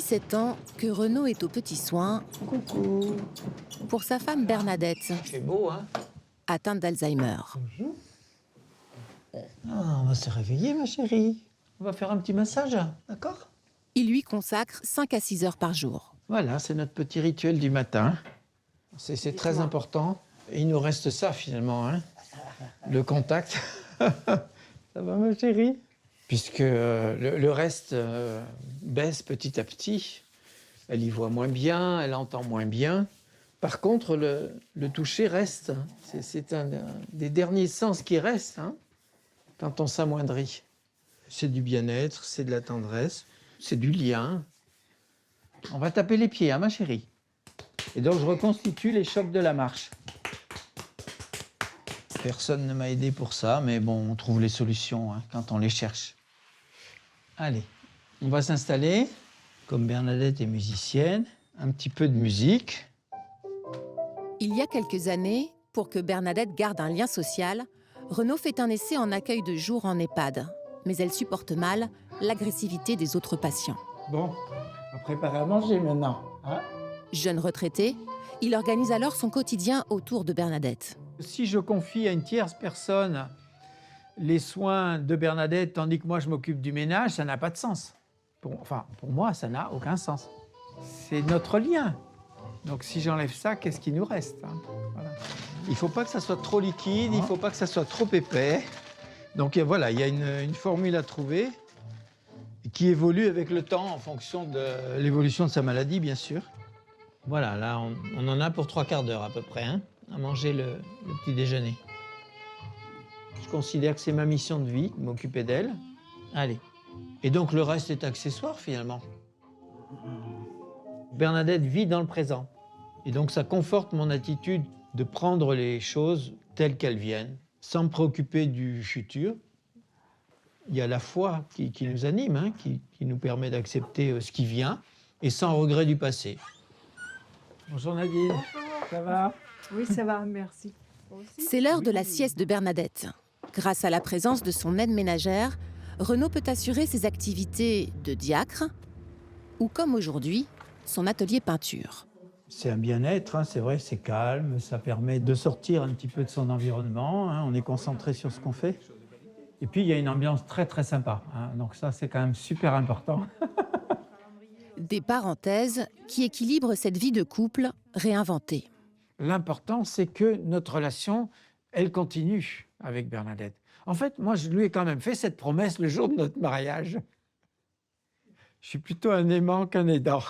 17 ans que Renaud est aux petits soins. Coucou. Pour sa femme Bernadette, C'est beau, hein? atteinte d'Alzheimer. Bonjour. Ah, on va se réveiller, ma chérie. On va faire un petit massage, d'accord? Il lui consacre 5 à 6 heures par jour. Voilà, c'est notre petit rituel du matin. C'est très important. Et il nous reste ça, finalement, hein? Le contact. Ça va, ma chérie? Puisque le reste baisse petit à petit. Elle y voit moins bien, elle entend moins bien. Par contre, le toucher reste. C'est un des derniers sens qui reste, hein, quand on s'amoindrit. C'est du bien-être, c'est de la tendresse, c'est du lien. On va taper les pieds, hein, ma chérie. Et donc, je reconstitue les chocs de la marche. Personne ne m'a aidé pour ça, mais bon, on trouve les solutions, hein, quand on les cherche. Allez, on va s'installer. Comme Bernadette est musicienne, un petit peu de musique. Il y a quelques années, pour que Bernadette garde un lien social, Renaud fait un essai en accueil de jour en EHPAD. Mais elle supporte mal l'agressivité des autres patients. Bon, on va préparer à manger maintenant, hein? Jeune retraité, il organise alors son quotidien autour de Bernadette. Si je confie à une tierce personne les soins de Bernadette, tandis que moi je m'occupe du ménage, ça n'a pas de sens. Pour moi, ça n'a aucun sens. C'est notre lien. Donc si j'enlève ça, qu'est-ce qui nous reste, hein? Voilà. Il ne faut pas que ça soit trop liquide, il ne faut pas que ça soit trop épais. Donc voilà, il y a une formule à trouver qui évolue avec le temps en fonction de l'évolution de sa maladie, bien sûr. Voilà, là, on en a pour 3/4 d'heure à peu près, hein, à manger le petit déjeuner. Je considère que c'est ma mission de vie, m'occuper d'elle. Allez. Et donc le reste est accessoire, finalement. Bernadette vit dans le présent. Et donc ça conforte mon attitude de prendre les choses telles qu'elles viennent, sans me préoccuper du futur. Il y a la foi qui nous anime, hein, qui nous permet d'accepter ce qui vient, et sans regret du passé. Bonjour Nadine. Bonjour. Ça va? Oui, ça va, merci. C'est l'heure de la sieste de Bernadette. Grâce à la présence de son aide ménagère, Renaud peut assurer ses activités de diacre ou, comme aujourd'hui, son atelier peinture. C'est un bien-être, hein, c'est vrai, c'est calme, ça permet de sortir un petit peu de son environnement, hein, on est concentré sur ce qu'on fait. Et puis, il y a une ambiance très, très sympa, hein, donc ça, c'est quand même super important. Des parenthèses qui équilibrent cette vie de couple réinventée. L'important, c'est que notre relation, elle continue avec Bernadette. En fait, moi, je lui ai quand même fait cette promesse le jour de notre mariage. Je suis plutôt un aimant qu'un aidant.